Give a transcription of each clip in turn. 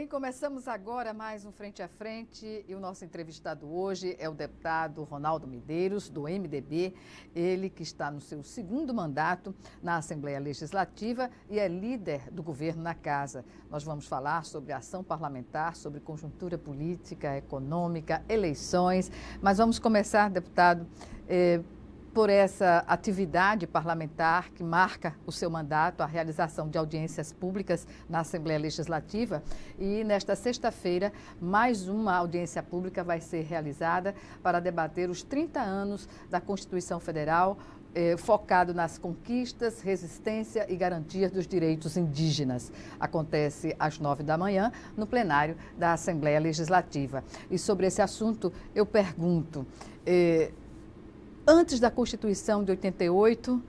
Bem, começamos agora mais um Frente a Frente e o nosso entrevistado hoje é o deputado Ronaldo Medeiros, do MDB, ele que está no seu segundo mandato na Assembleia Legislativa e é líder do governo na Casa. Nós vamos falar sobre ação parlamentar, sobre conjuntura política, econômica, eleições, mas vamos começar, deputado, por essa atividade parlamentar que marca o seu mandato, a realização de audiências públicas na Assembleia Legislativa. E nesta sexta-feira, mais uma audiência pública vai ser realizada para debater os 30 anos da Constituição Federal, focado nas conquistas, resistência e garantia dos direitos indígenas. Acontece às 9 da manhã, no plenário da Assembleia Legislativa. E sobre esse assunto, eu pergunto... Antes da Constituição de 88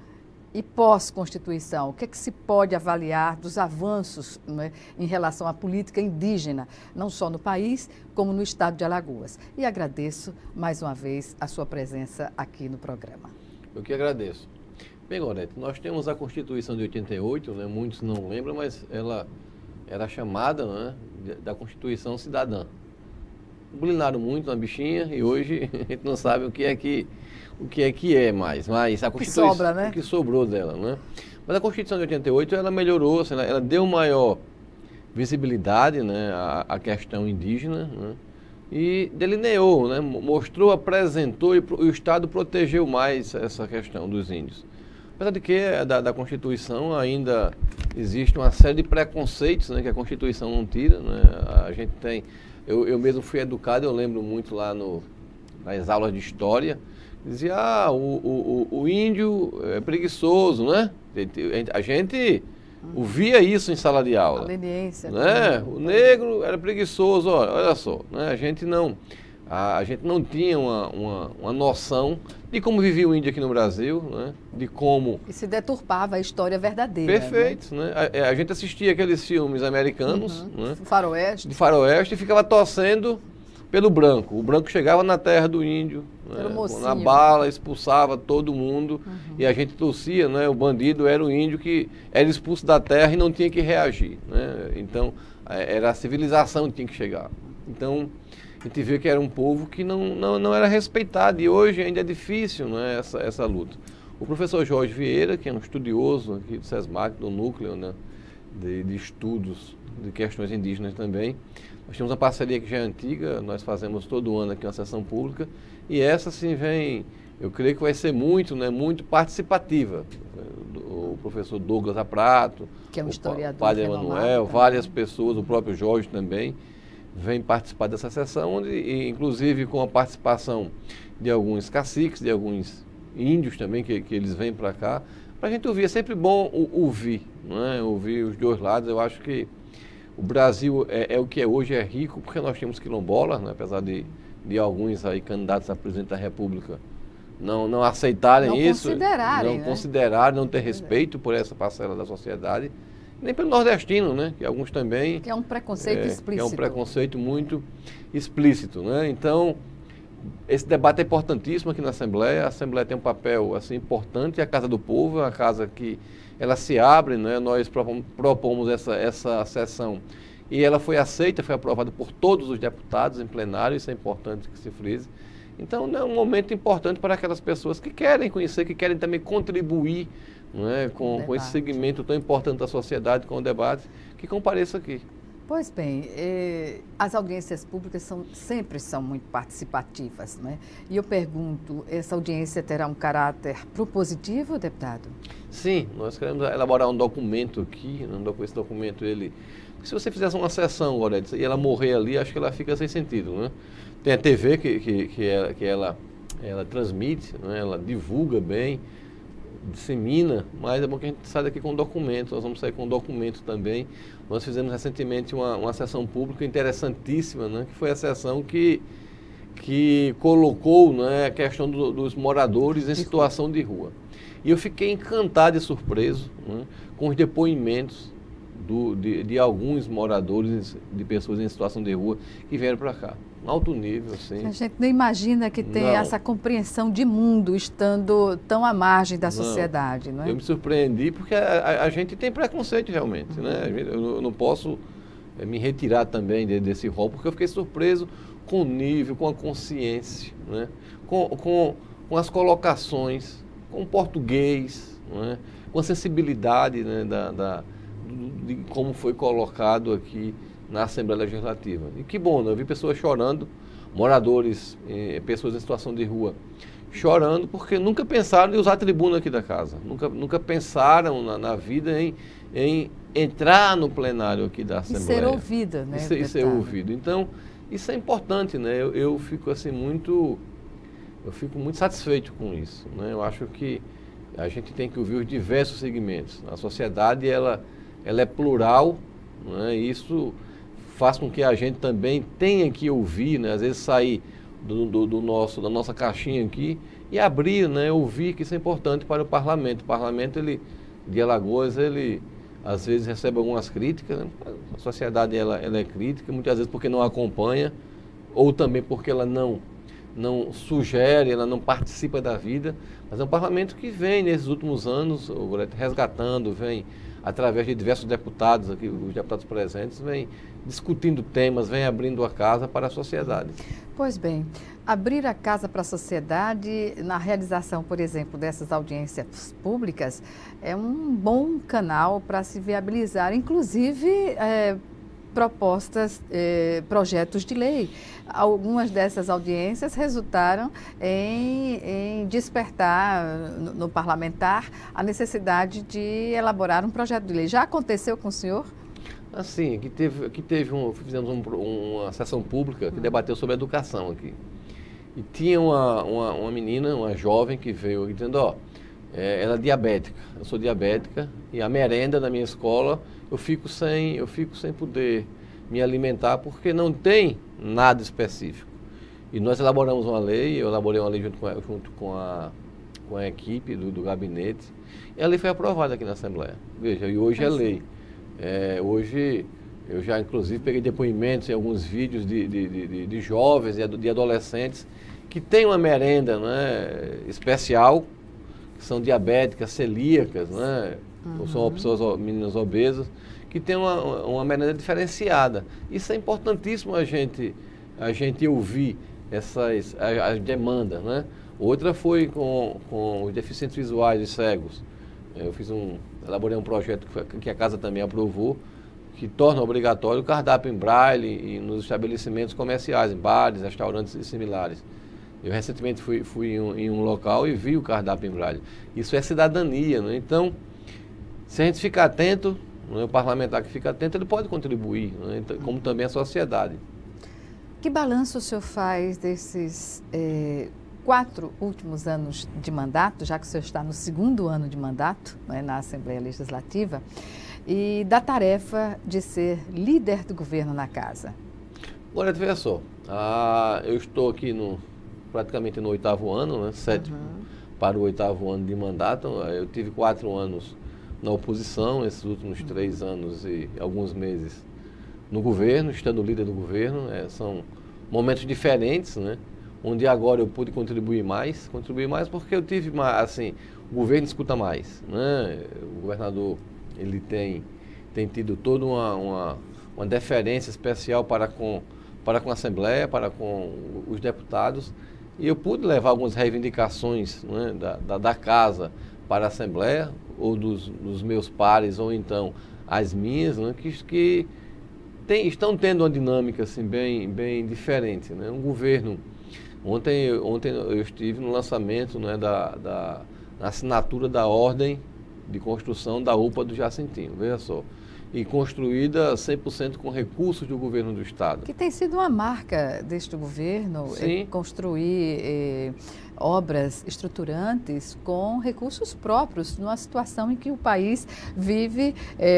e pós-Constituição, o que é que se pode avaliar dos avanços, né, em relação à política indígena, não só no país, como no estado de Alagoas? E agradeço mais uma vez a sua presença aqui no programa. Eu que agradeço. Bem, Gorete, nós temos a Constituição de 88, né, muitos não lembram, mas ela era chamada, né, da Constituição Cidadã. Bulinaram muito na bichinha e hoje a gente não sabe o que é mais, mas a Constituição, sobra, né? O que sobrou dela, né? Mas a Constituição de 88, ela melhorou, assim, ela deu maior visibilidade, né, à questão indígena, né, e delineou, né, mostrou, apresentou e o Estado protegeu mais essa questão dos índios. Apesar de que da Constituição ainda existe uma série de preconceitos, né, que a Constituição não tira, né? A gente tem... Eu mesmo fui educado, eu lembro muito lá nas aulas de história, dizia, o índio é preguiçoso, né? A gente ouvia isso em sala de aula. A leniência. Né? O negro era preguiçoso, olha só, né? A gente não tinha uma noção de como vivia o índio aqui no Brasil, né? De como... E se deturpava a história verdadeira. Perfeito, né? A gente assistia aqueles filmes americanos, né? Faroeste. De faroeste, e ficava torcendo pelo branco. O branco chegava na terra do índio, né? Na bala, expulsava todo mundo, e a gente torcia, né? O bandido era o índio que era expulso da terra e não tinha que reagir, né? Então, era a civilização que tinha que chegar. Então... a gente vê que era um povo que não era respeitado, e hoje ainda é difícil, né, essa luta. O professor Jorge Vieira, que é um estudioso aqui do SESMAC, do núcleo, né, de estudos de questões indígenas também, nós temos uma parceria que já é antiga, nós fazemos todo ano aqui uma sessão pública, e essa sim vem, eu creio que vai ser muito participativa. O professor Douglas Aprato, que é um historiador, o padre Emanuel, várias pessoas, o próprio Jorge também, vem participar dessa sessão, onde, inclusive com a participação de alguns caciques, de alguns índios também, que eles vêm para cá, para a gente ouvir. É sempre bom ouvir, não é? Ouvir os dois lados. Eu acho que o Brasil é o que é hoje, é rico, porque nós temos quilombolas, né? Apesar de alguns aí candidatos a presidente da República não aceitarem isso, não considerarem, não ter respeito por essa parcela da sociedade, nem pelo nordestino, né? Que alguns também... Que é um preconceito explícito. Que é um preconceito muito explícito, né? Então, esse debate é importantíssimo aqui na Assembleia. A Assembleia tem um papel, assim, importante. A Casa do Povo é uma casa que ela se abre, né? Nós propomos essa sessão e ela foi aceita, foi aprovada por todos os deputados em plenário. Isso é importante que se frise. Então, é um momento importante para aquelas pessoas que querem conhecer, que querem também contribuir, não é, com esse segmento tão importante da sociedade, com o debate, que compareça aqui. Pois bem, as audiências públicas sempre são muito participativas, né? E eu pergunto, essa audiência terá um caráter propositivo, deputado? Sim, nós queremos elaborar um documento aqui, esse documento, se você fizesse uma sessão, Gorete, e ela morrer ali, acho que ela fica sem sentido, né? Tem a TV que ela transmite, né? Ela divulga bem, dissemina, mas é bom que a gente saia daqui com um documento. Nós vamos sair com um documento também. Nós fizemos recentemente uma sessão pública interessantíssima, né, que foi a sessão que colocou, né, a questão dos moradores em situação de rua. E eu fiquei encantado e surpreso, né, com os depoimentos de alguns moradores, de pessoas em situação de rua que vieram para cá. Alto nível, assim. A gente não imagina que tem essa compreensão de mundo estando tão à margem da sociedade, não é? Eu me surpreendi porque a gente tem preconceito realmente, né? Eu não posso me retirar também desse rol, porque eu fiquei surpreso com o nível, com a consciência, né? com as colocações, com o português, né? Com a sensibilidade, né? De como foi colocado aqui na Assembleia Legislativa. E que bom, né? Eu vi pessoas chorando, moradores, pessoas em situação de rua, chorando porque nunca pensaram em usar a tribuna aqui da casa, nunca pensaram na vida em entrar no plenário aqui da Assembleia. E ser ouvida, né? E ser ouvido. Então, isso é importante, né? Eu fico assim muito satisfeito com isso, né? Eu acho que a gente tem que ouvir os diversos segmentos. A sociedade, ela é plural, né? E isso faz com que a gente também tenha que ouvir, né? Às vezes sair da nossa caixinha aqui e abrir, né? Ouvir, que isso é importante para o parlamento. O parlamento de Alagoas, ele às vezes recebe algumas críticas, né? A sociedade ela é crítica, muitas vezes porque não acompanha, ou também porque ela não sugere, ela não participa da vida, mas é um parlamento que vem nesses últimos anos, resgatando, vem através de diversos deputados, aqui, os deputados presentes, vem discutindo temas, vem abrindo a casa para a sociedade. Pois bem, abrir a casa para a sociedade na realização, por exemplo, dessas audiências públicas é um bom canal para se viabilizar, inclusive propostas, projetos de lei. Algumas dessas audiências resultaram em despertar no parlamentar a necessidade de elaborar um projeto de lei. Já aconteceu com o senhor? Assim, fizemos uma sessão pública que debateu sobre educação aqui. E tinha uma menina, uma jovem que veio dizendo, ela é diabética, eu sou diabética e a merenda da minha escola eu fico sem poder me alimentar porque não tem nada específico. E nós elaboramos uma lei, eu elaborei uma lei junto com a equipe do gabinete, e a lei foi aprovada aqui na Assembleia. Veja, e hoje é lei. Hoje eu já inclusive peguei depoimentos em alguns vídeos de jovens e de adolescentes que têm uma merenda, né, especial, que são diabéticas, celíacas, né, ou são meninas obesas, que têm uma merenda diferenciada. Isso é importantíssimo a gente ouvir as demandas, né? Outra foi com os deficientes visuais e cegos. Eu elaborei um projeto que a casa também aprovou, que torna obrigatório o cardápio em braille nos estabelecimentos comerciais, em bares, restaurantes e similares. Eu recentemente fui em um local e vi o cardápio em braille. Isso é cidadania, né? Então, se a gente ficar atento, né, o parlamentar que fica atento, ele pode contribuir, né, como também a sociedade. Que balanço o senhor faz desses 4 últimos anos de mandato, já que o senhor está no 2º ano de mandato, né, na Assembleia Legislativa, e da tarefa de ser líder do governo na casa? Agora, veja só, eu estou aqui praticamente no 8º ano, né, 7º para o 8º ano de mandato. Eu tive 4 anos na oposição, esses últimos 3 anos e alguns meses no governo, estando líder do governo. São momentos diferentes, né? Onde agora eu pude contribuir mais porque eu tive, assim, o governo escuta mais, né? O governador, ele tem tido toda uma deferência especial para com a Assembleia, para com os deputados, e eu pude levar algumas reivindicações, né, da casa para a Assembleia, ou dos meus pares, ou então as minhas, né, que estão tendo uma dinâmica assim, bem diferente, né? Um governo. Ontem eu estive no lançamento, né, na assinatura da ordem de construção da UPA do Jacintinho, veja só. E construída 100% com recursos do governo do Estado. Que tem sido uma marca deste governo, construir obras estruturantes com recursos próprios, numa situação em que o país vive,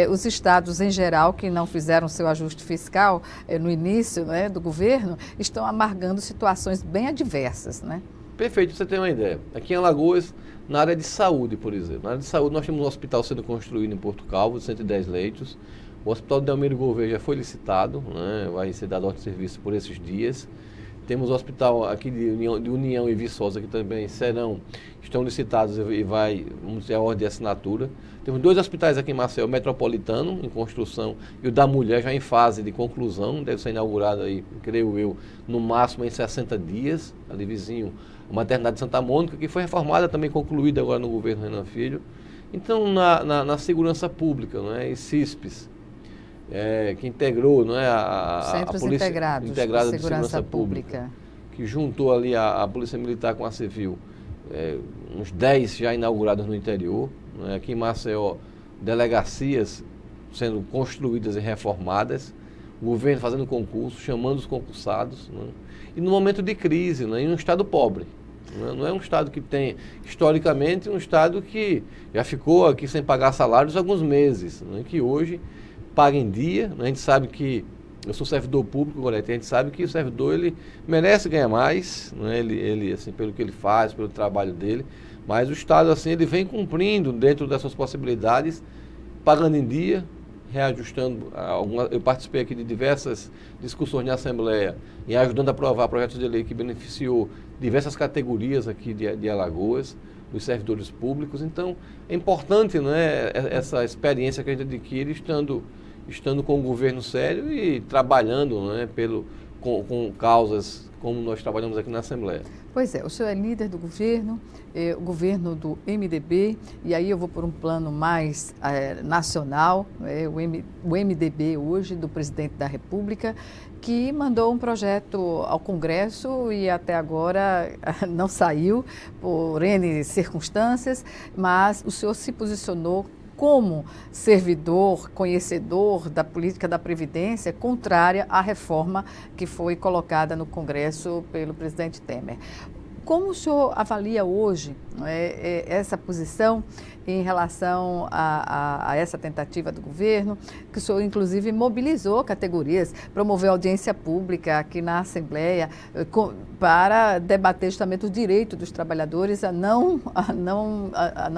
os estados em geral, que não fizeram seu ajuste fiscal no início, né, do governo, estão amargando situações bem adversas, né? Perfeito, você tem uma ideia. Aqui em Alagoas, na área de saúde, por exemplo. Na área de saúde, nós temos um hospital sendo construído em Porto Calvo, de 110 leitos. O Hospital de Delmiro Gouveia já foi licitado, né? Vai ser dado ordem de serviço por esses dias. Temos o hospital aqui de União e Viçosa, que também estão licitados e vamos ter a ordem de assinatura. Temos 2 hospitais aqui em Maceió, o Metropolitano, em construção, e o da Mulher já em fase de conclusão, deve ser inaugurado aí, creio eu, no máximo em 60 dias, ali vizinho, a Maternidade de Santa Mônica, que foi reformada, também concluída agora no governo Renan Filho. Então, na segurança pública, não é? E CISPs, que integrou, não é, a Polícia Integrada de Segurança Pública, que juntou ali a Polícia Militar com a Civil, uns 10 já inaugurados no interior, né? Aqui em Maceió, delegacias sendo construídas e reformadas, o governo fazendo concurso, chamando os concursados, né? E no momento de crise, né? Em um estado pobre. Não é um estado que tem, historicamente, um estado que já ficou aqui sem pagar salários há alguns meses, né? Que hoje paga em dia, né? A gente sabe que, eu sou servidor público, Gorete, a gente sabe que o servidor ele merece ganhar mais, né? Ele assim, pelo que ele faz, pelo trabalho dele, mas o Estado assim, ele vem cumprindo dentro dessas possibilidades, pagando em dia, reajustando. Eu participei aqui de diversas discussões na Assembleia e ajudando a aprovar projetos de lei que beneficiou diversas categorias aqui de Alagoas, dos servidores públicos. Então, é importante, né, essa experiência que a gente adquire estando com um governo sério e trabalhando, né, com causas como nós trabalhamos aqui na Assembleia. Pois é, o senhor é líder do governo, o governo do MDB, e aí eu vou por um plano mais nacional, o MDB hoje, do presidente da República, que mandou um projeto ao Congresso e até agora não saiu por N circunstâncias, mas o senhor se posicionou como servidor, conhecedor da política da Previdência, contrária à reforma que foi colocada no Congresso pelo presidente Temer. Como o senhor avalia hoje essa posição em relação a essa tentativa do governo, que o senhor inclusive mobilizou categorias, promoveu audiência pública aqui na Assembleia para debater justamente o direito dos trabalhadores a não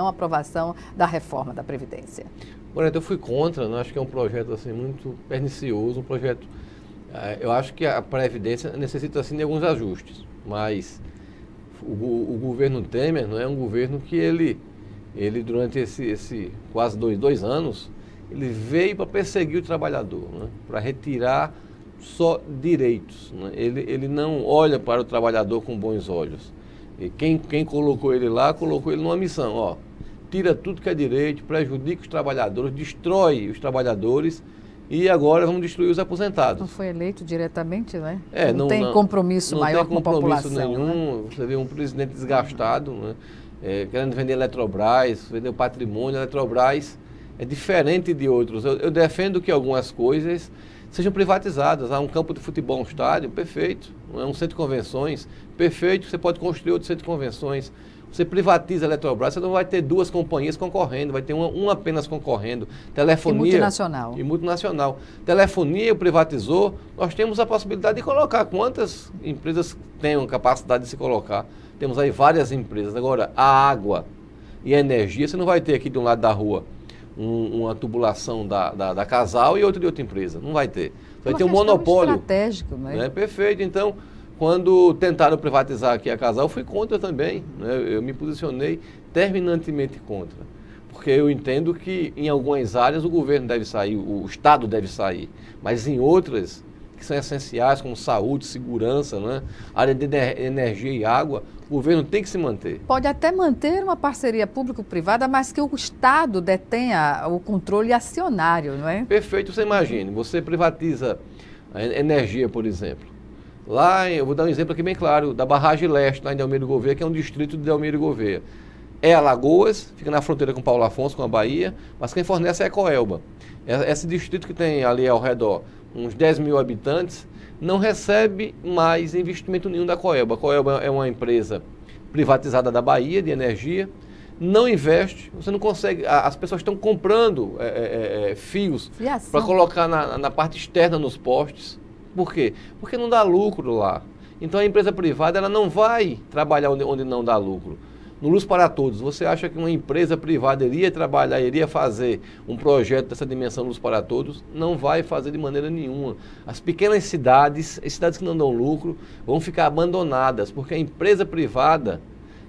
aprovação da reforma da Previdência? Bom, eu fui contra, né? Acho que é um projeto assim, muito pernicioso, um projeto... eu acho que a Previdência necessita assim, de alguns ajustes, mas... O governo Temer não é um governo que ele durante esse quase dois anos, ele veio para perseguir o trabalhador, né? Para retirar só direitos, né? Ele não olha para o trabalhador com bons olhos. E quem colocou ele lá, colocou ele numa missão, ó, tira tudo que é direito, prejudica os trabalhadores, destrói os trabalhadores. E agora vamos destruir os aposentados. Não foi eleito diretamente, né? Não tem compromisso maior com a população. Não tem compromisso nenhum. Né? Você vê um presidente desgastado, né? Querendo vender Eletrobras, vender o patrimônio. Eletrobras é diferente de outros. Eu defendo que algumas coisas sejam privatizadas. Há um campo de futebol, um estádio, perfeito. Um centro de convenções, perfeito. Você pode construir outro centro de convenções. Você privatiza a Eletrobras, você não vai ter 2 companhias concorrendo, vai ter uma apenas concorrendo. Telefonia... E multinacional. Telefonia privatizou, nós temos a possibilidade de colocar quantas empresas tenham capacidade de se colocar. Temos aí várias empresas. Agora, a água e a energia, você não vai ter aqui de um lado da rua uma tubulação da Casal e outra de outra empresa. Não vai ter. Vai ter um monopólio. Estratégico, né? Perfeito. Então... Quando tentaram privatizar aqui a Casal, eu fui contra também, né? Eu me posicionei terminantemente contra. Porque eu entendo que em algumas áreas o governo deve sair, o Estado deve sair. Mas em outras, que são essenciais, como saúde, segurança, né? Área de energia e água, o governo tem que se manter. Pode até manter uma parceria público-privada, mas que o Estado detenha o controle acionário, não é? Perfeito. Você imagine, você privatiza a energia, por exemplo. Lá, eu vou dar um exemplo aqui bem claro, da Barragem Leste, lá em Delmiro Gouveia, que é um distrito de Delmiro Gouveia. É Alagoas, fica na fronteira com Paulo Afonso, com a Bahia, mas quem fornece é a Coelba. Esse distrito que tem ali ao redor uns 10 mil habitantes, não recebe mais investimento nenhum da Coelba. A Coelba é uma empresa privatizada da Bahia, de energia, não investe, você não consegue, as pessoas estão comprando fios para colocar na parte externa nos postes. Por quê? Porque não dá lucro lá. Então a empresa privada ela não vai trabalhar onde não dá lucro. No Luz para Todos, você acha que uma empresa privada iria trabalhar, iria fazer um projeto dessa dimensão Luz para Todos? Não vai fazer de maneira nenhuma. As pequenas cidades, as cidades que não dão lucro, vão ficar abandonadas, porque a empresa privada,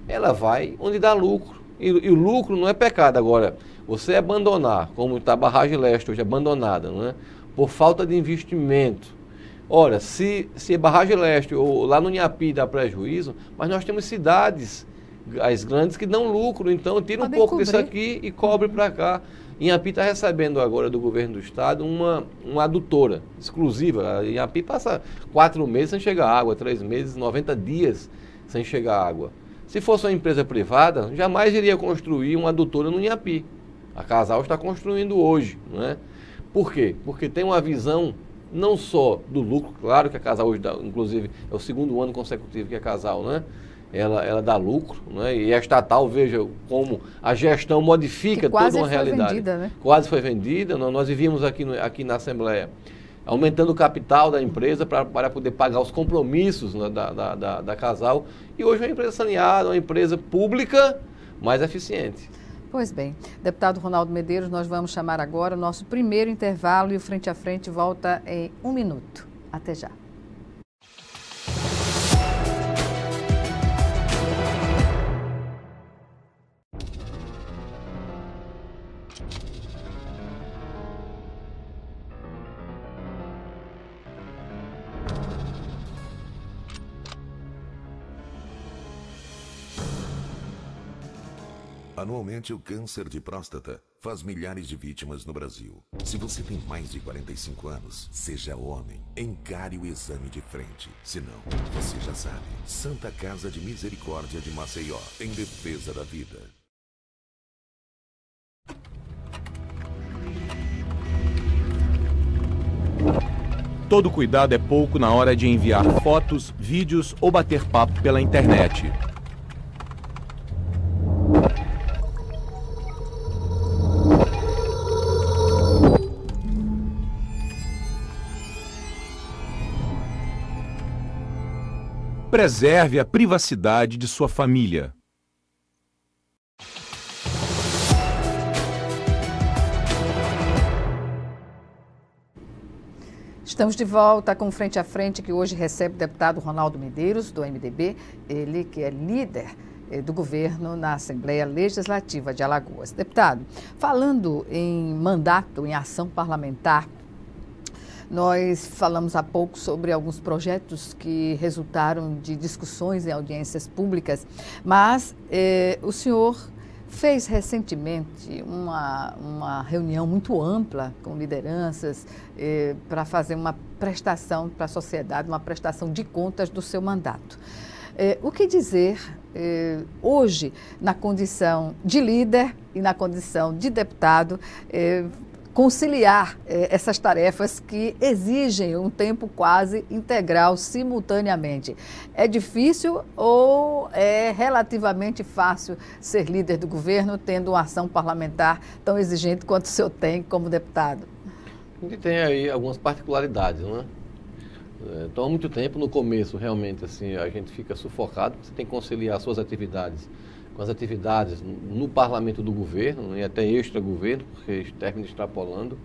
ela vai onde dá lucro. E o lucro não é pecado. Agora, você abandonar, como está a Barragem Leste hoje abandonada, não é? Por falta de investimento. Ora, se a Barragem Leste ou lá no Inhapi dá prejuízo, mas nós temos cidades, as grandes, que dão lucro, então tira um pouco disso aqui e cobre para cá. Inhapi está recebendo agora do governo do estado uma adutora exclusiva. A Inhapi passa 4 meses sem chegar água, 3 meses, 90 dias sem chegar água. Se fosse uma empresa privada, jamais iria construir uma adutora no Inhapi. A Casal está construindo hoje, não é? Por quê? Porque tem uma visão não só do lucro, claro que a Casal hoje, inclusive, é o 2º ano consecutivo que a Casal, né? Ela dá lucro, né? E a estatal, veja como a gestão modifica toda uma realidade. Vendida, né? Quase foi vendida. Nós vivíamos aqui na Assembleia aumentando o capital da empresa para poder pagar os compromissos, né, da Casal. E hoje é uma empresa saneada, uma empresa pública, mais eficiente. Pois bem, deputado Ronaldo Medeiros, nós vamos chamar agora o nosso primeiro intervalo e o Frente a Frente volta em 1 minuto. Até já. Anualmente, o câncer de próstata faz milhares de vítimas no Brasil. Se você tem mais de 45 anos, seja homem, encare o exame de frente. Se não, você já sabe. Santa Casa de Misericórdia de Maceió, em defesa da vida. Todo cuidado é pouco na hora de enviar fotos, vídeos ou bater papo pela internet. Preserve a privacidade de sua família. Estamos de volta com Frente a Frente, que hoje recebe o deputado Ronaldo Medeiros, do MDB, ele que é líder do governo na Assembleia Legislativa de Alagoas. Deputado, falando em mandato, em ação parlamentar, nós falamos há pouco sobre alguns projetos que resultaram de discussões em audiências públicas, mas o senhor fez recentemente uma reunião muito ampla com lideranças para fazer uma prestação para a sociedade, uma prestação de contas do seu mandato. O que dizer hoje, na condição de líder e na condição de deputado, conciliar essas tarefas que exigem um tempo quase integral, simultaneamente? É difícil ou é relativamente fácil ser líder do governo tendo uma ação parlamentar tão exigente quanto o senhor tem como deputado? A gente tem aí algumas particularidades, não é? Então, há muito tempo, no começo, realmente, assim, a gente fica sufocado, você tem que conciliar as suas atividades com as atividades no parlamento do governo, e até extra-governo, porque termina extrapolando.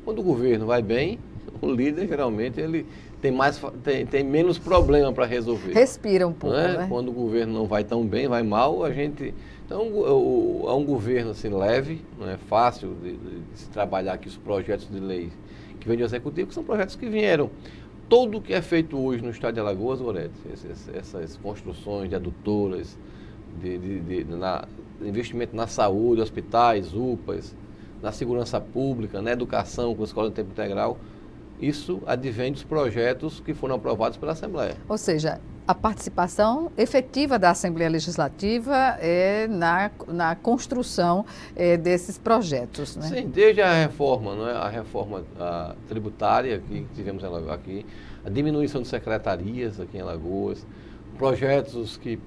Quando o governo vai bem, o líder, geralmente, ele tem menos problema para resolver. Respira um pouco, né? Quando o governo não vai tão bem, vai mal, a gente... Então, é um governo assim, leve, não é fácil de se trabalhar aqui os projetos de lei que vêm do Executivo, que são projetos que vieram. Tudo o que é feito hoje no estado de Alagoas, Gorete, essas construções de adutoras, investimento na saúde, hospitais, UPAs, na segurança pública, na educação, com a escola de tempo integral, isso advém dos projetos que foram aprovados pela Assembleia. Ou seja, a participação efetiva da Assembleia Legislativa na construção desses projetos, né? Sim, desde a reforma, não é? A reforma tributária que tivemos aqui, a diminuição de secretarias aqui em Alagoas, projetos que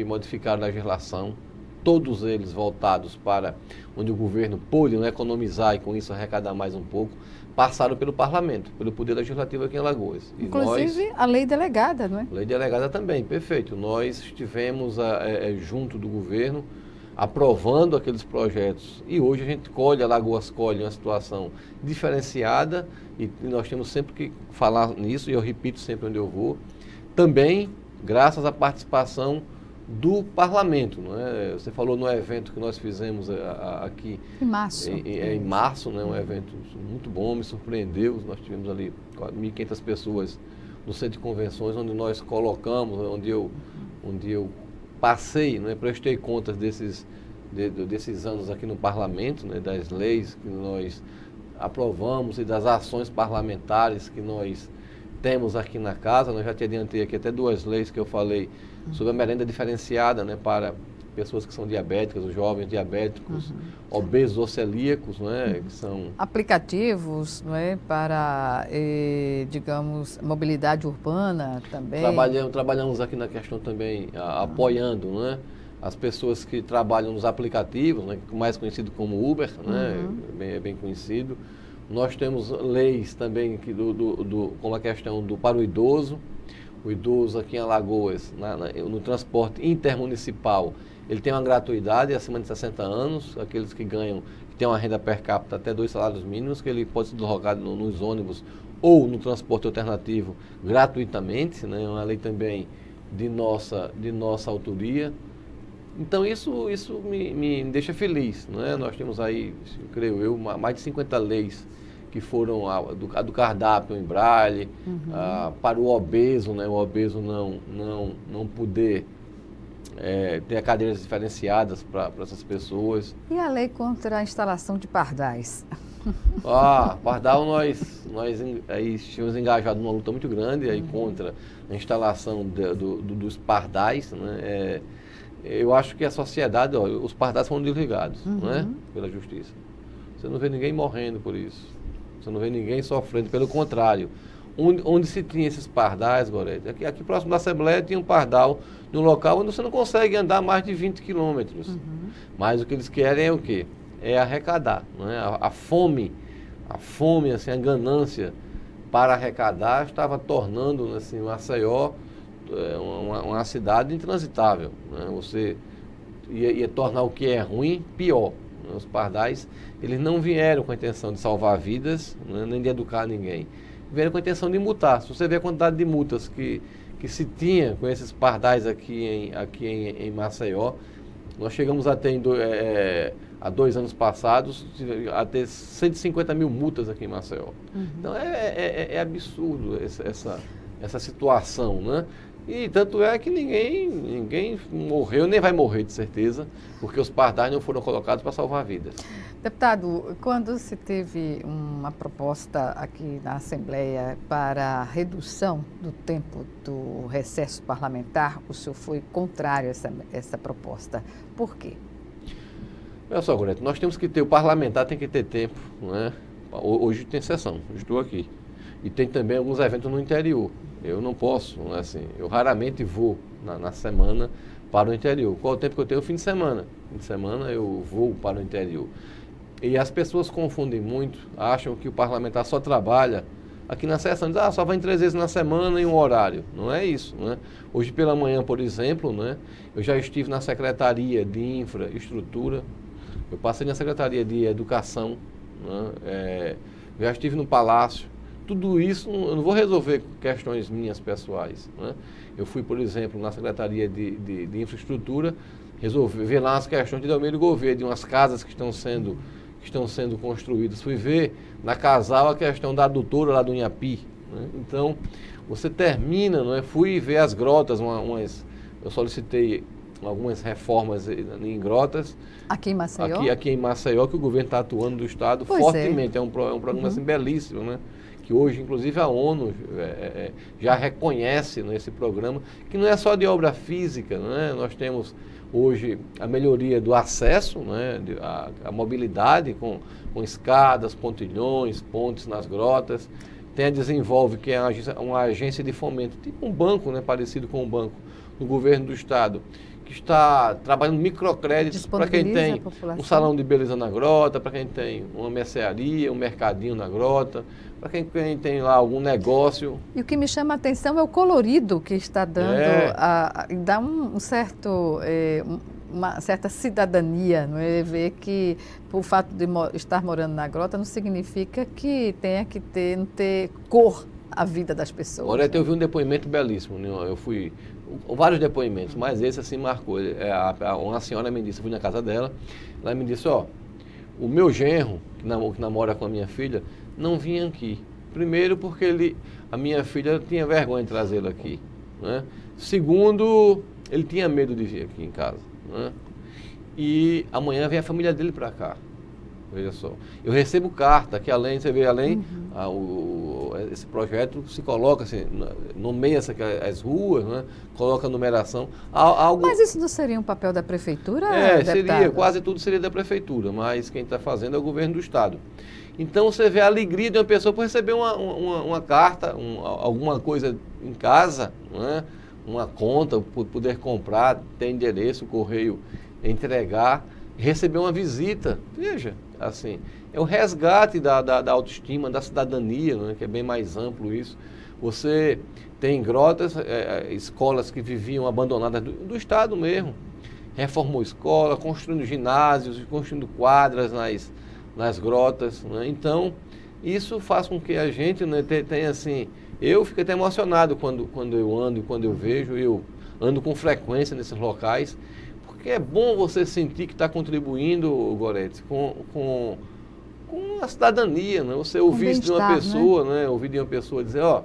modificaram a legislação, todos eles voltados para onde o governo pôde, né, economizar e com isso arrecadar mais um pouco, passaram pelo parlamento, pelo Poder Legislativo aqui em Alagoas. E inclusive a lei delegada, não é? Lei delegada também, perfeito. Nós estivemos junto do governo, aprovando aqueles projetos. E hoje a gente colhe, Alagoas colhe uma situação diferenciada e nós temos sempre que falar nisso, e eu repito sempre onde eu vou, também graças à participação do parlamento. Não é? Você falou no evento que nós fizemos aqui em março. Em março, né? Um evento muito bom, me surpreendeu. Nós tivemos ali 1.500 pessoas no centro de convenções, onde nós colocamos, onde eu passei, né? Prestei contas desses anos aqui no parlamento, né? Das leis que nós aprovamos e das ações parlamentares que nós temos aqui na casa. Nós já te adiantei aqui até 2 leis que eu falei sobre a merenda diferenciada, né, para pessoas que são diabéticas, os jovens diabéticos, obesos ou celíacos, né, que são aplicativos, não é, para, digamos, mobilidade urbana também. Trabalhamos aqui na questão também, apoiando, né, as pessoas que trabalham nos aplicativos, né, mais conhecido como Uber, né, é bem conhecido. Nós temos leis também que como a questão para o idoso. O idoso aqui em Alagoas, no transporte intermunicipal, ele tem uma gratuidade acima de 60 anos, aqueles que têm uma renda per capita até 2 salários mínimos, que ele pode ser deslocado nos ônibus ou no transporte alternativo gratuitamente, né? É uma lei também de nossa autoria. Então isso me deixa feliz, né? Nós temos aí, creio eu, mais de 50 leis que foram a do cardápio em braille, para o obeso, né? O obeso não poder ter cadeiras diferenciadas para essas pessoas. E a lei contra a instalação de pardais? Pardal nós aí tínhamos engajado numa luta muito grande aí contra a instalação dos pardais, né? Eu acho que a sociedade, os pardais foram desligados, né? Pela justiça. Você não vê ninguém morrendo por isso. Você não vê ninguém sofrendo, pelo contrário. Onde se tinha esses pardais, Gorete, aqui próximo da Assembleia tinha um pardal num local onde você não consegue andar mais de 20 quilômetros. Mas o que eles querem é o quê? É arrecadar. Não é? A fome, assim, a ganância para arrecadar estava tornando, assim, Maceió uma cidade intransitável. Né? Você ia tornar o que é ruim pior. Os pardais, eles não vieram com a intenção de salvar vidas, né, nem de educar ninguém. Vieram com a intenção de multar. Se você vê a quantidade de multas que se tinha com esses pardais aqui em Maceió, nós chegamos a ter, há 2 anos passados, a ter 150 mil multas aqui em Maceió. Então é absurdo essa situação, né? E tanto é que ninguém morreu, nem vai morrer de certeza, porque os pardais não foram colocados para salvar vidas. Deputado, quando se teve uma proposta aqui na Assembleia para a redução do tempo do recesso parlamentar, o senhor foi contrário a essa proposta. Por quê? Olha só, Gorete, nós temos que ter, o parlamentar tem que ter tempo, né? Hoje tem sessão, estou aqui. E tem também alguns eventos no interior. Eu não posso, assim, eu raramente vou na semana para o interior. Qual o tempo que eu tenho? O fim de semana. Fim de semana eu vou para o interior. E as pessoas confundem muito, acham que o parlamentar só trabalha aqui na sessão, diz, só vai 3 vezes na semana em um horário. Não é isso, né? Hoje pela manhã, por exemplo, né, eu já estive na Secretaria de Infraestrutura, eu passei na Secretaria de Educação, né, já estive no Palácio. Tudo isso, eu não vou resolver questões minhas pessoais, né? Eu fui, por exemplo, na Secretaria de Infraestrutura, resolver lá as questões de Delmiro Gouveia, de umas casas que estão sendo construídas. Fui ver na Casal a questão da adutora lá do Inhapi, né? Então, você termina, não é? Fui ver as grotas, eu solicitei algumas reformas em grotas. Aqui em Maceió? Aqui em Maceió, que o governo está atuando do Estado fortemente. É um programa assim, belíssimo, né? Que hoje, inclusive, a ONU já reconhece, né, esse programa, que não é só de obra física, né? Nós temos hoje a melhoria do acesso, né, a mobilidade com escadas, pontilhões, pontes nas grotas. Tem a Desenvolve, que é uma agência de fomento, tipo um banco, né, parecido com um banco do governo do Estado, que está trabalhando microcréditos para quem tem um salão de beleza na grota, para quem tem uma mercearia, um mercadinho na grota, para quem tem lá algum negócio. E o que me chama a atenção é o colorido que está dando, dá uma certa cidadania, não é? Ver que o fato de estar morando na grota não significa que tenha que ter cor a vida das pessoas. Agora, eu vi um depoimento belíssimo, né? Eu fui, vários depoimentos, mas esse assim marcou. Uma senhora me disse, eu fui na casa dela, ela me disse, ó, o meu genro, que namora com a minha filha, não vinha aqui. Primeiro porque a minha filha tinha vergonha de trazê-lo aqui, né? Segundo, ele tinha medo de vir aqui em casa, né? E amanhã vem a família dele para cá. Veja só, eu recebo carta que você vê além, esse projeto se coloca assim, nomeia as ruas, né? Coloca a numeração. Mas isso não seria um papel da prefeitura? Seria, quase tudo seria da prefeitura, mas quem está fazendo é o governo do estado. Então você vê a alegria de uma pessoa por receber uma carta, alguma coisa em casa, né? Uma conta, por poder comprar, ter endereço, correio, entregar, receber uma visita. Veja, assim, é o resgate da autoestima, da cidadania, né, que é bem mais amplo isso. Você tem grotas, escolas que viviam abandonadas do Estado mesmo, reformou escola, construindo ginásios, construindo quadras nas grotas, né? Então, isso faz com que a gente, né, tenha assim, eu fico até emocionado quando eu ando e quando eu vejo, eu ando com frequência nesses locais, porque é bom você sentir que está contribuindo, Gorete, com a cidadania, né? Você ouvir isso de uma pessoa, né? Ouvir de uma pessoa dizer, ó,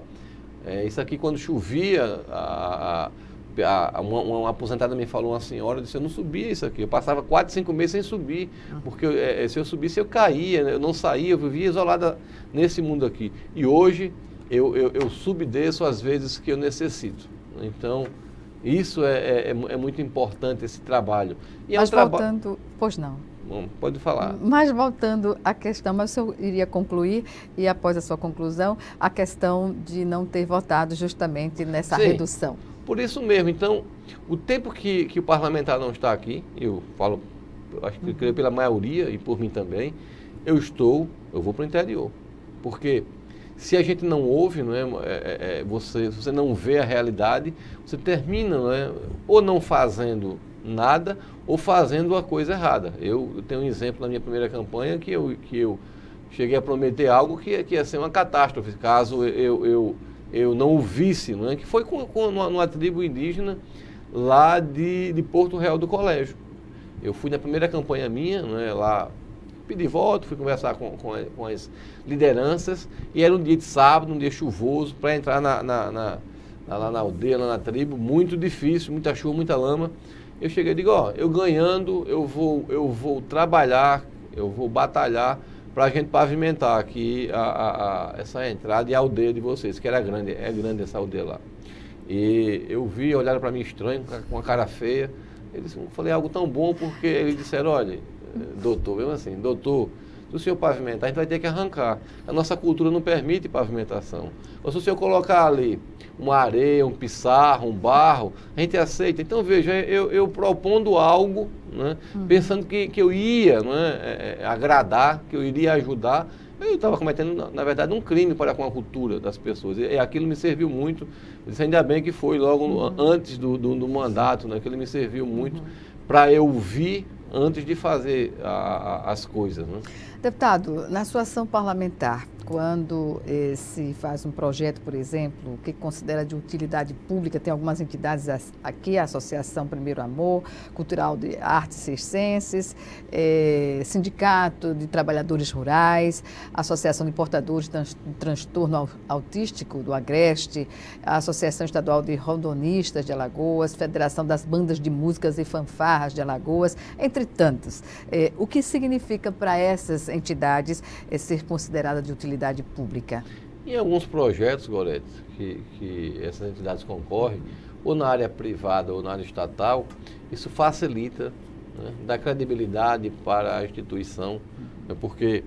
isso aqui quando chovia, uma aposentada me falou, uma senhora, disse, eu não subia isso aqui, eu passava 4, 5 meses sem subir, porque se eu subisse eu caía, né? Eu não saía, eu vivia isolada nesse mundo aqui. E hoje eu subdesço às vezes que eu necessito. Então, isso é muito importante, esse trabalho. E mas voltando, pois não. Bom, pode falar. Mas voltando à questão, mas eu iria concluir, e após a sua conclusão, a questão de não ter votado justamente nessa redução. Por isso mesmo. Então, o tempo que o parlamentar não está aqui, eu falo, acho que creio pela maioria e por mim também, eu vou para o interior. Porque se a gente não ouve, não é, se você não vê a realidade, você termina, não é, ou não fazendo nada ou fazendo a coisa errada. Eu tenho um exemplo na minha primeira campanha que eu cheguei a prometer algo que ia ser uma catástrofe, caso eu não o visse, não é? Que foi numa tribo indígena lá de Porto Real do Colégio. Eu fui na primeira campanha minha, não é, lá, pedi voto, fui conversar com as lideranças, e era um dia de sábado, um dia chuvoso, para entrar lá na aldeia, lá na tribo, muito difícil, muita chuva, muita lama. Eu cheguei e digo, ó, eu ganhando, eu vou trabalhar, eu vou batalhar para a gente pavimentar aqui essa entrada e a aldeia de vocês, que é grande essa aldeia lá. E eu vi, olharam para mim estranho, com a cara feia. Eu falei algo tão bom, porque eles disseram, olha, doutor, mesmo assim, doutor, se o senhor pavimentar, a gente vai ter que arrancar. A nossa cultura não permite pavimentação. Ou se o senhor colocar ali uma areia, um pissarro, um barro, a gente aceita. Então, veja, eu propondo algo, né, pensando que eu ia, né, agradar, que eu iria ajudar, eu estava cometendo, na verdade, um crime para com a cultura das pessoas. E aquilo me serviu muito. Eu disse, ainda bem que foi logo antes do mandato, né, aquilo me serviu muito para eu vir antes de fazer as coisas, né? Deputado, na sua ação parlamentar, quando se faz um projeto, por exemplo, que considera de utilidade pública, tem algumas entidades aqui, a Associação Primeiro Amor, Cultural de Artes Circenses, Sindicato de Trabalhadores Rurais, Associação de Portadores de Transtorno Autístico do Agreste, a Associação Estadual de Rondonistas de Alagoas, Federação das Bandas de Músicas e Fanfarras de Alagoas, entre tantos. O que significa para essas entidades ser considerada de utilidade pública? Em alguns projetos, Gorete, que essas entidades concorrem, ou na área privada ou na área estatal, isso facilita, né, dá credibilidade para a instituição, né, porque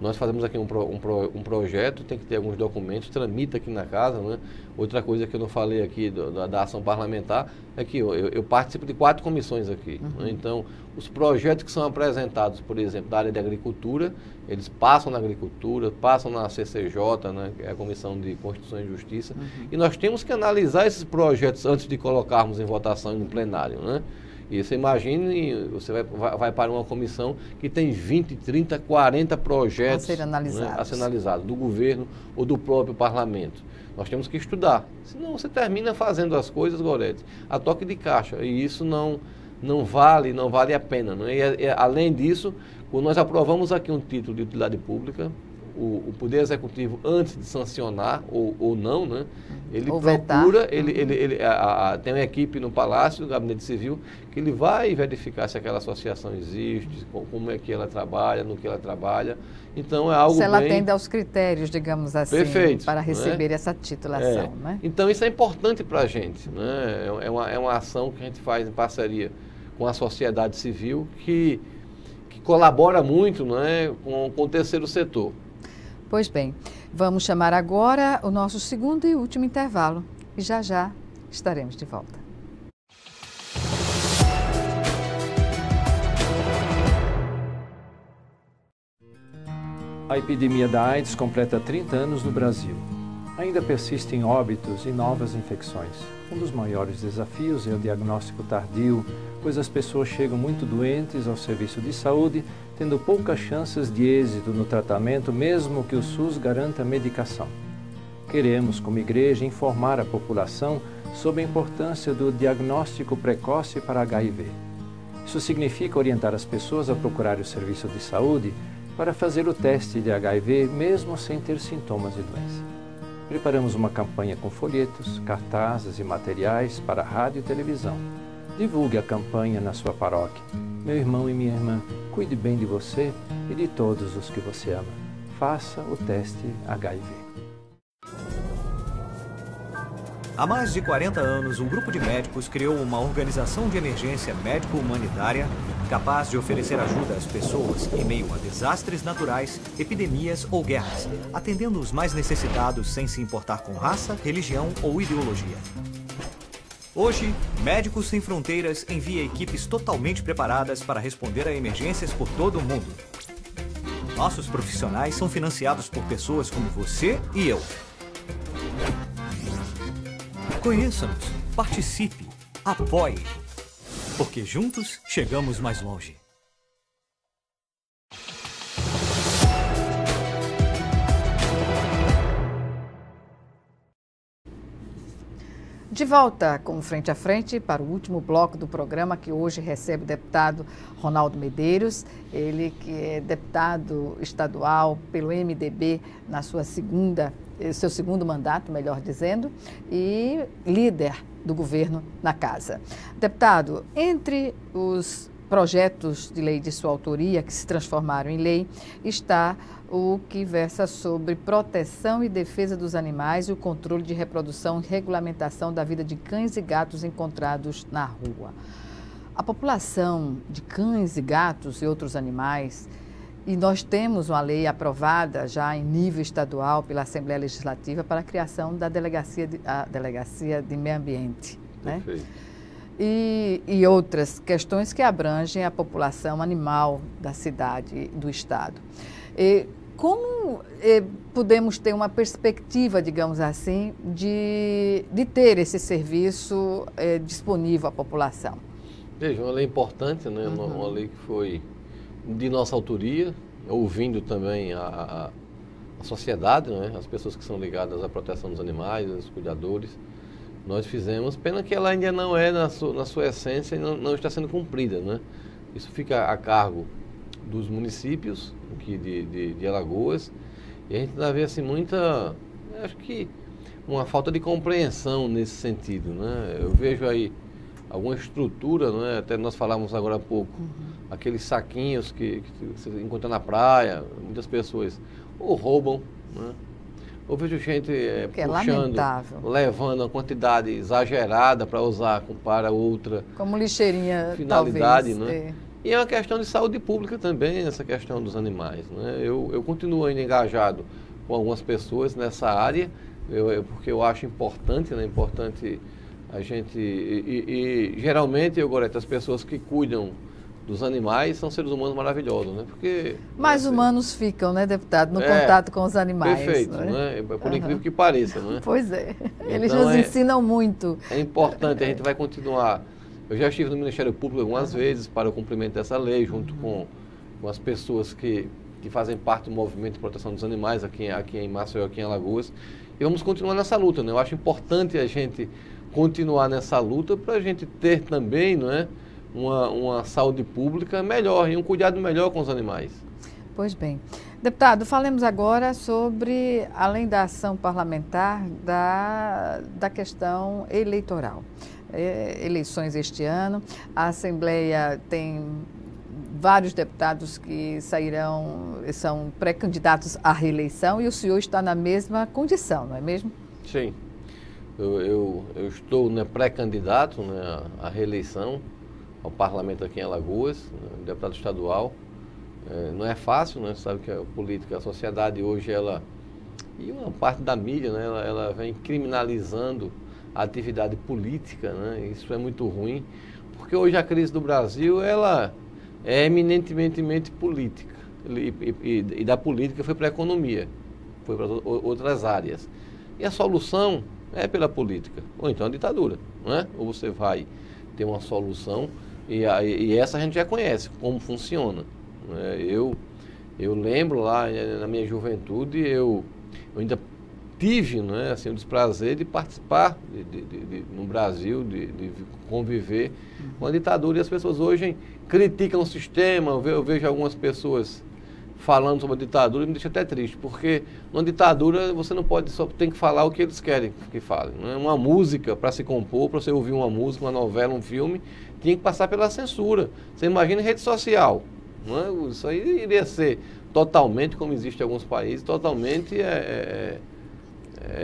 Nós fazemos aqui um projeto, tem que ter alguns documentos, tramita aqui na casa, né? Outra coisa que eu não falei aqui da ação parlamentar é que eu participo de 4 comissões aqui. Né? Então, os projetos que são apresentados, por exemplo, da área de agricultura, eles passam na agricultura, passam na CCJ, né? Que é a Comissão de Constituição e Justiça, e nós temos que analisar esses projetos antes de colocarmos em votação no plenário, né? E você imagine, você vai para uma comissão que tem 20, 30, 40 projetos a ser analisados, do governo ou do próprio parlamento. Nós temos que estudar, senão você termina fazendo as coisas, Gorete, a toque de caixa, e isso não vale a pena. Né? Além disso, quando nós aprovamos aqui um título de utilidade pública, o Poder Executivo, antes de sancionar ou não, né, ele procura, tem uma equipe no Palácio, no Gabinete Civil, que ele vai verificar se aquela associação existe, como é que ela trabalha, no que ela trabalha. Então é algo se ela atende aos critérios, digamos assim, perfeito, para receber essa titulação. Né? Então isso é importante para a gente. Né? É uma ação que a gente faz em parceria com a sociedade civil que colabora muito, né, com o terceiro setor. Pois bem, vamos chamar agora o nosso segundo e último intervalo e já estaremos de volta. A epidemia da AIDS completa 30 anos no Brasil. Ainda persistem óbitos e novas infecções. Um dos maiores desafios é o diagnóstico tardio, pois as pessoas chegam muito doentes ao serviço de saúde, tendo poucas chances de êxito no tratamento, mesmo que o SUS garanta medicação. Queremos, como igreja, informar a população sobre a importância do diagnóstico precoce para HIV. Isso significa orientar as pessoas a procurar o serviço de saúde para fazer o teste de HIV, mesmo sem ter sintomas de doença. Preparamos uma campanha com folhetos, cartazes e materiais para rádio e televisão. Divulgue a campanha na sua paróquia. Meu irmão e minha irmã, cuide bem de você e de todos os que você ama. Faça o teste HIV. Há mais de 40 anos, um grupo de médicos criou uma organização de emergência médico-humanitária capaz de oferecer ajuda às pessoas em meio a desastres naturais, epidemias ou guerras, atendendo os mais necessitados sem se importar com raça, religião ou ideologia. Hoje, Médicos Sem Fronteiras envia equipes totalmente preparadas para responder a emergências por todo o mundo. Nossos profissionais são financiados por pessoas como você e eu. Conheça-nos, participe, apoie, porque juntos chegamos mais longe. De volta com Frente a Frente para o último bloco do programa, que hoje recebe o deputado Ronaldo Medeiros, ele que é deputado estadual pelo MDB na seu segundo mandato, melhor dizendo, e líder do governo na casa. Deputado, entre os projetos de lei de sua autoria que se transformaram em lei, está o que versa sobre proteção e defesa dos animais e o controle de reprodução e regulamentação da vida de cães e gatos encontrados na rua. A população de cães e gatos e outros animais, e nós temos uma lei aprovada já em nível estadual pela Assembleia Legislativa para a criação da Delegacia de Meio Ambiente, né? E outras questões que abrangem a população animal da cidade, do estado. Como podemos ter uma perspectiva, digamos assim, de ter esse serviço disponível à população? Veja, uma lei importante, né? Uma lei que foi de nossa autoria, ouvindo também a sociedade, né? As pessoas que são ligadas à proteção dos animais, os cuidadores. Nós fizemos, pena que ela ainda não é na sua essência e não está sendo cumprida, né? Isso fica a cargo dos municípios aqui de Alagoas, e a gente ainda vê assim acho que uma falta de compreensão nesse sentido, né? Eu vejo aí alguma estrutura, né? Até nós falamos agora há pouco, aqueles saquinhos que você encontra na praia, muitas pessoas ou roubam, né? Eu vejo gente puxando, levando uma quantidade exagerada para usar para outra como lixeirinha, finalidade, talvez, né? E é uma questão de saúde pública também, essa questão dos animais, né? Eu continuo ainda engajado com algumas pessoas nessa área, porque eu acho importante, né? Importante a gente... E geralmente, Gorete, as pessoas que cuidam dos animais são seres humanos maravilhosos, né? Porque... Mais humanos ficam, né, deputado, no contato com os animais. Perfeito, né? Por incrível que pareça, né? Pois é. Eles Então, nos ensinam muito. É importante, a gente vai continuar. Eu já estive no Ministério Público algumas vezes para o cumprimento dessa lei, junto com as pessoas que fazem parte do movimento de proteção dos animais aqui em Maceió, aqui em Alagoas. E vamos continuar nessa luta, né? Eu acho importante a gente continuar nessa luta para a gente ter também, não é, uma saúde pública melhor e um cuidado melhor com os animais. Pois bem. Deputado, falemos agora sobre, além da ação parlamentar, da questão eleitoral. Eleições este ano, a Assembleia tem vários deputados que são pré-candidatos à reeleição e o senhor está na mesma condição, não é mesmo? Sim, eu estou, né, pré-candidato, né, à reeleição ao parlamento aqui em Alagoas, né, deputado estadual. Não é fácil, né? Você sabe que a política, a sociedade hoje, e uma parte da mídia, né, ela vem criminalizando a atividade política, né? Isso é muito ruim, porque hoje a crise do Brasil, ela é eminentemente política, e da política foi para a economia, foi para outras áreas. E a solução é pela política, ou então a ditadura, não é? Ou você vai ter uma solução, e essa a gente já conhece, como funciona. Né? Eu lembro lá na minha juventude, eu ainda tive, né, assim, o desprazer de participar no Brasil, de conviver com a ditadura, e as pessoas hoje criticam o sistema. Eu vejo algumas pessoas falando sobre a ditadura e me deixa até triste, porque numa ditadura você não pode, só tem que falar o que eles querem que falem. Né? Uma música, para se compor, para você ouvir uma música, uma novela, um filme, tinha que passar pela censura. Você imagina em rede social. Não é? Isso aí iria ser totalmente, como existe em alguns países, totalmente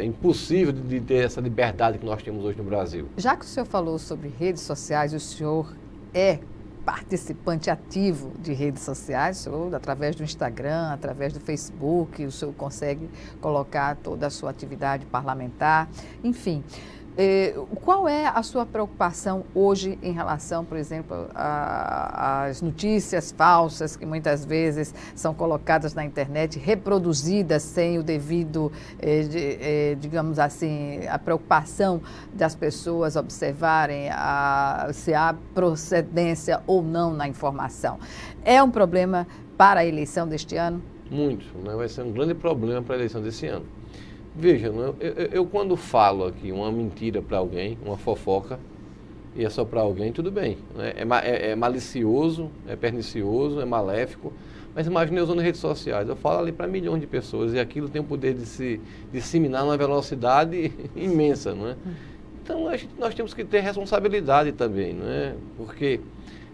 impossível de ter essa liberdade que nós temos hoje no Brasil. Já que o senhor falou sobre redes sociais, o senhor é participante ativo de redes sociais, o senhor, através do Instagram, através do Facebook, o senhor consegue colocar toda a sua atividade parlamentar, enfim. Qual é a sua preocupação hoje em relação, por exemplo, às notícias falsas que muitas vezes são colocadas na internet, reproduzidas sem o devido, digamos assim, a preocupação das pessoas observarem se há procedência ou não na informação? É um problema para a eleição deste ano? Muito, né? Vai ser um grande problema para a eleição desse ano. Veja, eu quando falo aqui uma mentira para alguém, uma fofoca, e é só para alguém, tudo bem. Né? É malicioso, é pernicioso, é maléfico, mas imagine eu usando redes sociais. Eu falo ali para milhões de pessoas e aquilo tem o poder de se disseminar numa velocidade imensa. Não é? Então nós temos que ter responsabilidade também, não é? Porque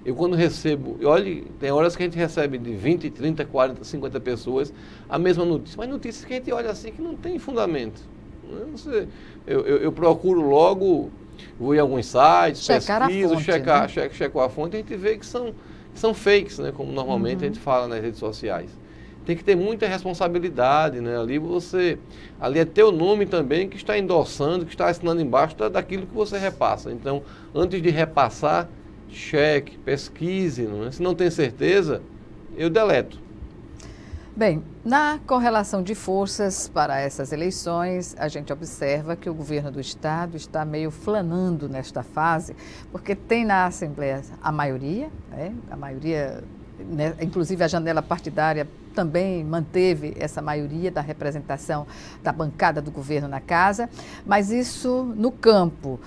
eu quando recebo, olha, tem horas que a gente recebe de 20, 30, 40, 50 pessoas a mesma notícia, mas notícias que a gente olha assim que não tem fundamento. Eu procuro logo, vou em alguns sites, pesquiso, checo a fonte, e a gente vê que são fakes, né, como normalmente a gente fala nas redes sociais. Tem que ter muita responsabilidade, né? Ali é teu nome também que está endossando, que está assinando embaixo daquilo que você repassa. Então, antes de repassar, cheque, pesquise, não é? Se não tem certeza, eu deleto. Bem, na correlação de forças para essas eleições, a gente observa que o governo do Estado está meio flanando nesta fase, porque tem na Assembleia a maioria, né, inclusive a janela partidária também manteve essa maioria da representação da bancada do governo na casa, mas isso no campo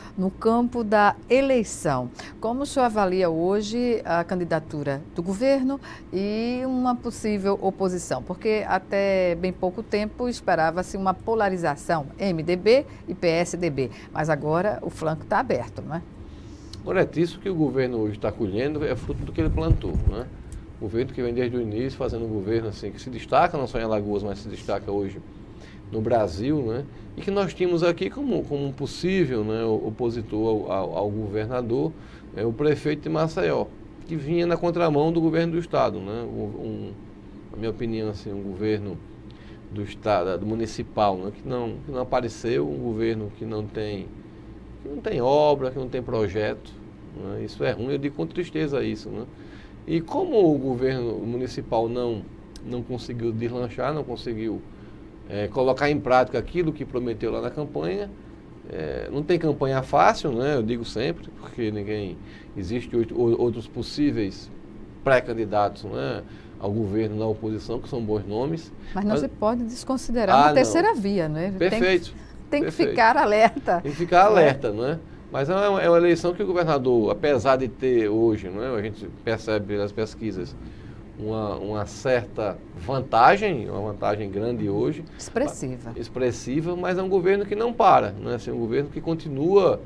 da eleição. Como o senhor avalia hoje a candidatura do governo e uma possível oposição? Porque até bem pouco tempo esperava-se uma polarização, MDB e PSDB, mas agora o flanco está aberto, não é? Olha, isso que o governo hoje está colhendo é fruto do que ele plantou, né? O governo que vem desde o início fazendo um governo assim, que se destaca não só em Alagoas, mas se destaca hoje no Brasil, né? E que nós tínhamos aqui como um possível, né, opositor ao governador, o prefeito de Maceió, que vinha na contramão do governo do Estado, né? Na minha opinião, assim, um governo do Estado, do municipal, né? que não apareceu, um governo que não tem obra, que não tem projeto, né? Isso é ruim, eu digo com tristeza isso, né? E como o governo municipal não conseguiu deslanchar, não conseguiu colocar em prática aquilo que prometeu lá na campanha, não tem campanha fácil, né? Eu digo sempre, porque existem outros possíveis pré-candidatos, né, ao governo na oposição, que são bons nomes. Mas não se pode desconsiderar uma terceira via, né? Perfeito. Tem que ficar alerta. Tem que ficar alerta, não é? Mas é uma eleição que o governador, apesar de ter hoje, não é? A gente percebe pelas pesquisas, uma certa vantagem, uma vantagem grande hoje. Expressiva, mas é um governo que não para, né? Assim, um governo que continua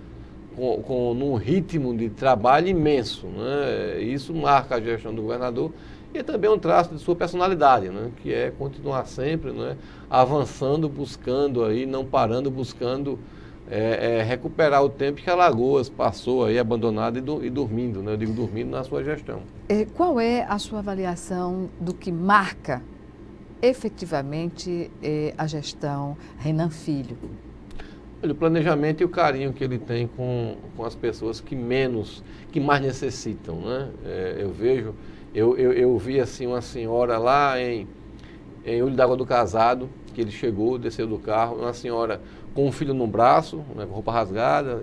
num ritmo de trabalho imenso, né? Isso marca a gestão do governador e é também um traço de sua personalidade, né? Que é continuar sempre, né, avançando, buscando aí, não parando, buscando recuperar o tempo que Alagoas passou aí abandonada e dormindo, né? Eu digo dormindo na sua gestão. Qual é a sua avaliação do que marca efetivamente a gestão Renan Filho? O planejamento e o carinho que ele tem com as pessoas que mais necessitam, né? Eu vi assim uma senhora lá em Olho d'Água do Casado, que ele chegou, desceu do carro, uma senhora com um filho no braço, né, com roupa rasgada,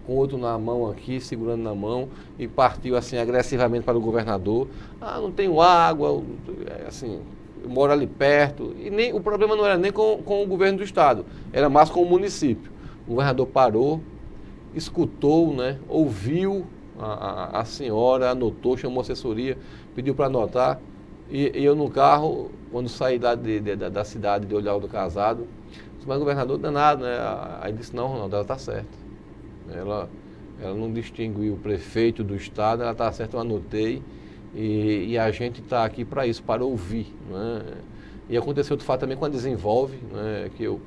com outro na mão aqui, segurando na mão, e partiu assim agressivamente para o governador. Não tenho água, assim, eu moro ali perto. E o problema não era nem com o governo do Estado, era mais com o município. O governador parou, escutou, né, ouviu a senhora, anotou, chamou a assessoria, pediu para anotar. E eu no carro, quando saí da cidade de Olho d'Água do Casado, disse, mas governador danado, né? Aí disse, não, Ronaldo, ela está certa. Ela não distinguiu o prefeito do Estado, ela está certa, eu anotei. E a gente está aqui para isso, para ouvir, né? E aconteceu de fato também com a Desenvolve, né? Que eu,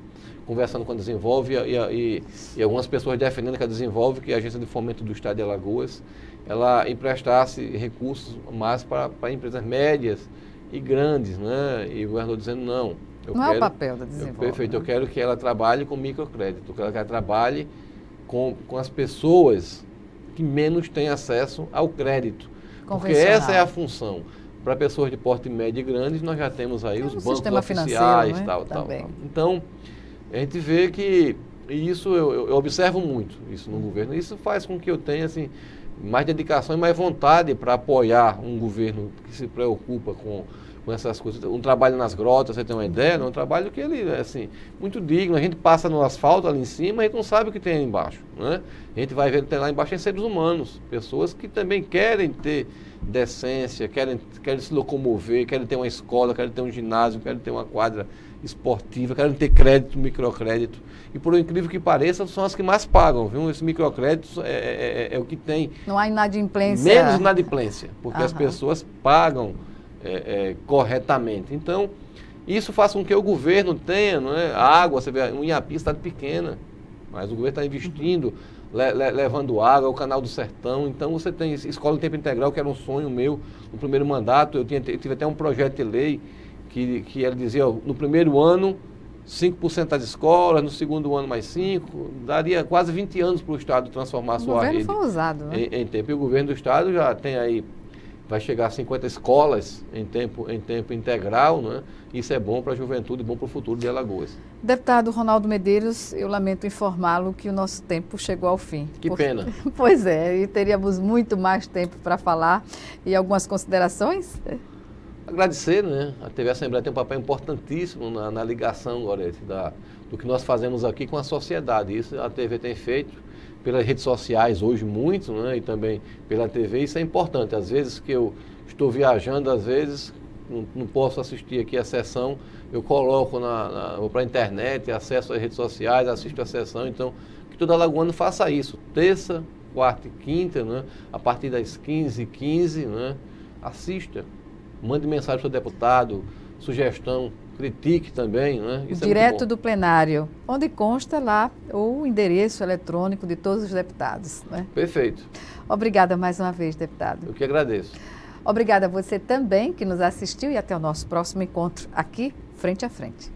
conversando com a Desenvolve e algumas pessoas defendendo que a Desenvolve, que é a Agência de Fomento do Estado de Alagoas, ela emprestasse recursos mais para empresas médias e grandes, né? E o governador dizendo não. É o papel da Desenvolve. Perfeito, né? Eu quero que ela trabalhe com microcrédito, que ela trabalhe com as pessoas que menos têm acesso ao crédito. Porque essa é a função. Para pessoas de porte médio e grande, nós já temos aí os bancos oficiais, né? tal. Então, a gente vê que isso eu observo muito isso no governo. Isso faz com que eu tenha assim, mais dedicação e mais vontade para apoiar um governo que se preocupa com essas coisas. Um trabalho nas grotas, você tem uma ideia, é um trabalho que ele é assim, muito digno. A gente passa no asfalto ali em cima e a gente não sabe o que tem ali embaixo, né? A gente vai ver que tem lá embaixo seres humanos, pessoas que também querem ter decência, querem se locomover, querem ter uma escola, querem ter um ginásio, querem ter uma quadra esportiva, querem ter crédito, microcrédito. E por incrível que pareça, são as que mais pagam, viu? Esse microcrédito é o que tem... Não há inadimplência. Menos inadimplência, porque as pessoas pagam corretamente. Então, isso faz com que o governo tenha, não é? A água, você vê, um Inhapi, cidade pequena, mas o governo está investindo, levando água, o Canal do Sertão. Então, você tem escola em tempo integral, que era um sonho meu no primeiro mandato. Eu tive até um projeto de lei que ele dizia, ó, no primeiro ano, 5% das escolas, no segundo ano mais 5%, daria quase 20 anos para o Estado transformar a sua rede. O governo foi ousado, né? Em tempo. E o governo do Estado já tem aí, vai chegar a 50 escolas em tempo integral, né? Isso é bom para a juventude, bom para o futuro de Alagoas. Deputado Ronaldo Medeiros, eu lamento informá-lo que o nosso tempo chegou ao fim. Que pena. Pois é, e teríamos muito mais tempo para falar. E algumas considerações? Agradecer, né? A TV Assembleia tem um papel importantíssimo na ligação, Gorete, do que nós fazemos aqui com a sociedade. Isso a TV tem feito pelas redes sociais hoje muito, né? E também pela TV, isso é importante. Às vezes que eu estou viajando, às vezes não posso assistir aqui a sessão, eu coloco vou para a internet, acesso às redes sociais, assisto a sessão. Então, que todo alagoano faça isso. Terça, quarta e quinta, né? A partir das 15h15, né? Assista. Mande mensagem para o deputado, sugestão critique também, né? Isso direto do plenário, onde consta lá o endereço eletrônico de todos os deputados. Né? Perfeito. Obrigada mais uma vez, deputado. Eu que agradeço. Obrigada a você também que nos assistiu e até o nosso próximo encontro aqui, Frente a Frente.